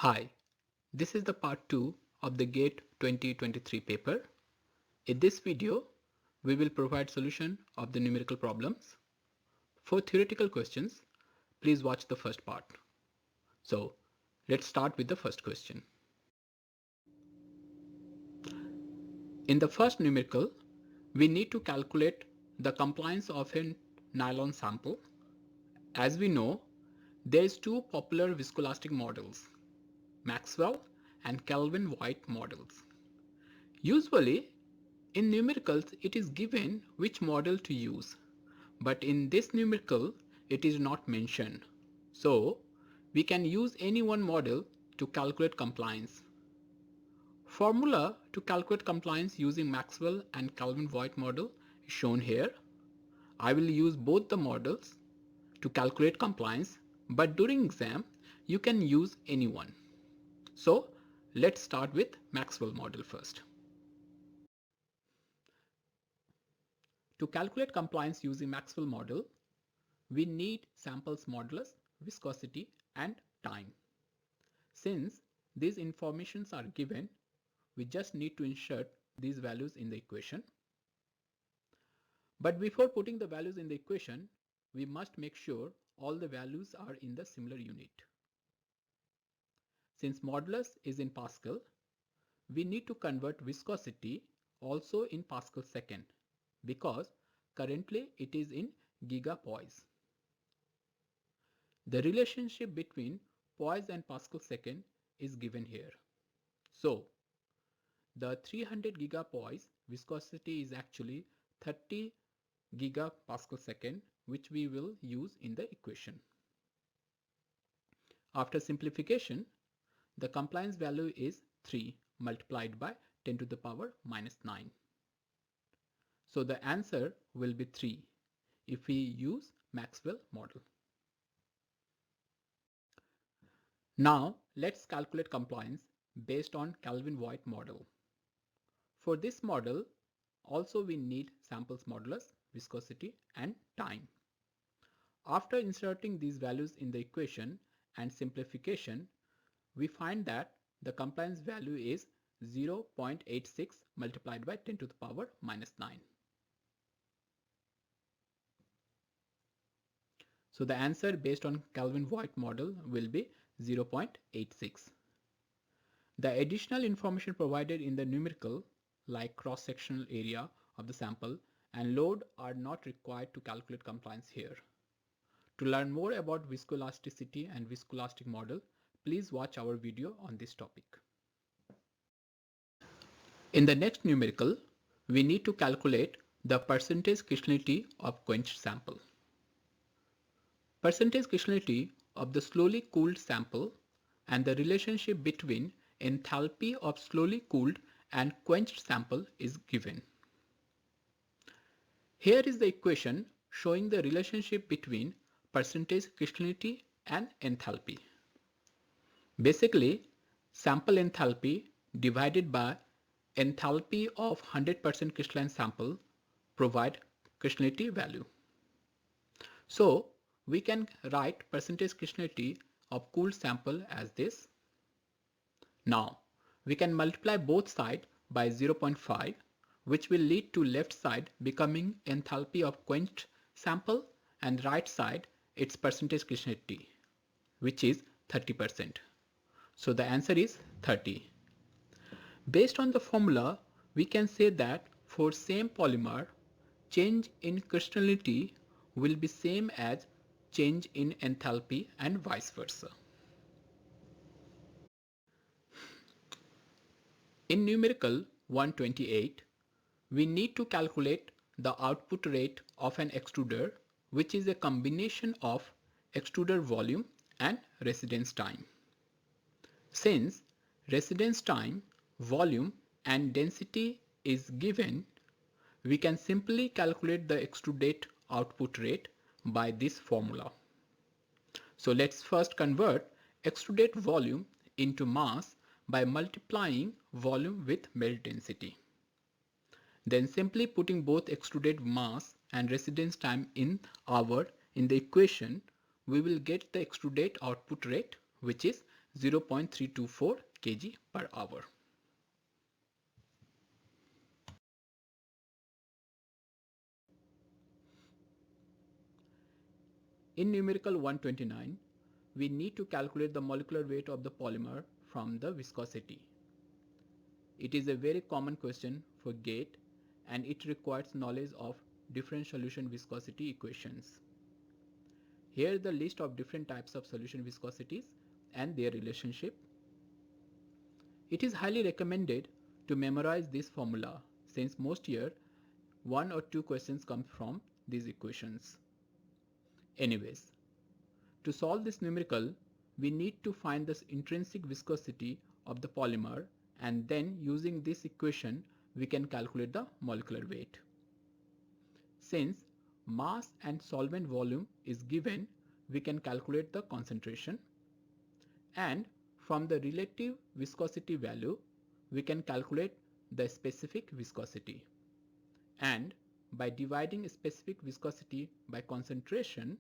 Hi, this is the part 2 of the GATE 2023 paper. In this video, we will provide solution of the numerical problems. For theoretical questions, please watch the first part. So, let's start with the first question. In the first numerical, we need to calculate the compliance of a nylon sample. As we know, there is two popular viscoelastic models, Maxwell and Kelvin-Voigt models. Usually, in numericals, it is given which model to use, but in this numerical, it is not mentioned. So, we can use any one model to calculate compliance. Formula to calculate compliance using Maxwell and Kelvin-Voigt model is shown here. I will use both the models to calculate compliance, but during exam, you can use any one. So, let's start with Maxwell model first. To calculate compliance using Maxwell model, we need samples modulus, viscosity, and time. Since these informations are given, we just need to insert these values in the equation. But before putting the values in the equation, we must make sure all the values are in the similar unit. Since modulus is in Pascal, we need to convert viscosity also in Pascal second, because currently it is in gigapoise. The relationship between poise and Pascal second is given here. So, the 300 gigapoise viscosity is actually 30 gigapascal second, which we will use in the equation. After simplification, the compliance value is 3 multiplied by 10 to the power minus 9. So the answer will be 3 if we use Maxwell model. Now let's calculate compliance based on Kelvin-Voigt model. For this model, also we need samples modulus, viscosity, and time. After inserting these values in the equation and simplification, we find that the compliance value is 0.86 multiplied by 10 to the power minus 9. So the answer based on Kelvin-Voigt model will be 0.86. The additional information provided in the numerical, like cross-sectional area of the sample and load, are not required to calculate compliance here. To learn more about viscoelasticity and viscoelastic model, please watch our video on this topic. In the next numerical, we need to calculate the percentage crystallinity of quenched sample. Percentage crystallinity of the slowly cooled sample and the relationship between enthalpy of slowly cooled and quenched sample is given. Here is the equation showing the relationship between percentage crystallinity and enthalpy. Basically, sample enthalpy divided by enthalpy of 100% crystalline sample provide crystallinity value. So we can write percentage crystallinity of cooled sample as this. Now we can multiply both sides by 0.5, which will lead to left side becoming enthalpy of quenched sample and right side its percentage crystallinity, which is 30%. So the answer is 30. Based on the formula, we can say that for same polymer, change in crystallinity will be same as change in enthalpy and vice versa. In numerical 128, we need to calculate the output rate of an extruder, which is a combination of extruder volume and residence time. Since residence time, volume, and density is given, we can simply calculate the extrudate output rate by this formula. So let's first convert extrudate volume into mass by multiplying volume with melt density. Then simply putting both extrudate mass and residence time in the equation, we will get the extrudate output rate, which is 0.324 kg per hour. In numerical 129, we need to calculate the molecular weight of the polymer from the viscosity. It is a very common question for GATE and it requires knowledge of different solution viscosity equations. Here is the list of different types of solution viscosities and their relationship. It is highly recommended to memorize this formula since most year 1 or 2 questions come from these equations. Anyways, to solve this numerical, we need to find the intrinsic viscosity of the polymer and then using this equation we can calculate the molecular weight. Since mass and solvent volume is given, we can calculate the concentration, and from the relative viscosity value we can calculate the specific viscosity, and by dividing specific viscosity by concentration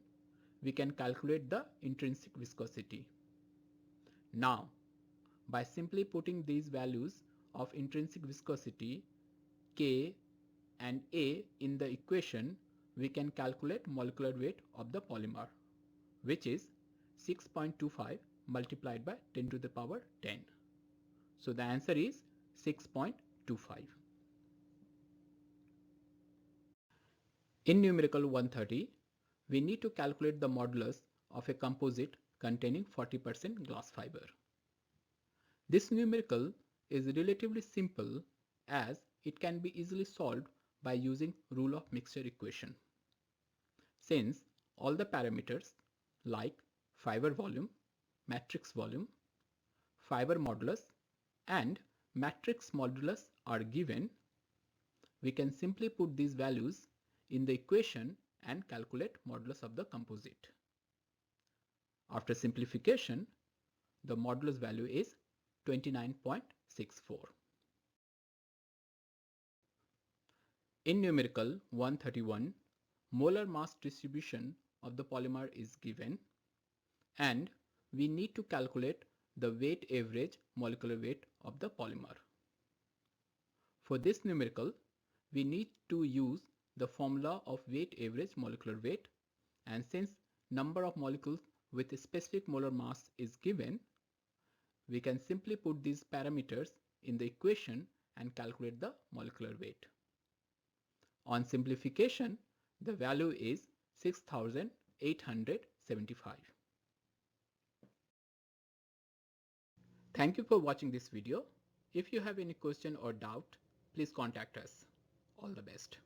we can calculate the intrinsic viscosity. Now, by simply putting these values of intrinsic viscosity K and A in the equation, we can calculate molecular weight of the polymer, which is 6.25 multiplied by 10 to the power 10. So the answer is 6.25. In numerical 130, we need to calculate the modulus of a composite containing 40% glass fiber. This numerical is relatively simple as it can be easily solved by using rule of mixture equation. Since all the parameters like fiber volume, matrix volume, fiber modulus and matrix modulus are given, we can simply put these values in the equation and calculate modulus of the composite. After simplification, the modulus value is 29.64. In numerical 131, molar mass distribution of the polymer is given and we need to calculate the weight average molecular weight of the polymer. For this numerical, we need to use the formula of weight average molecular weight, and since number of molecules with a specific molar mass is given, we can simply put these parameters in the equation and calculate the molecular weight. On simplification, the value is 6875. Thank you for watching this video. If you have any question or doubt, please contact us. All the best.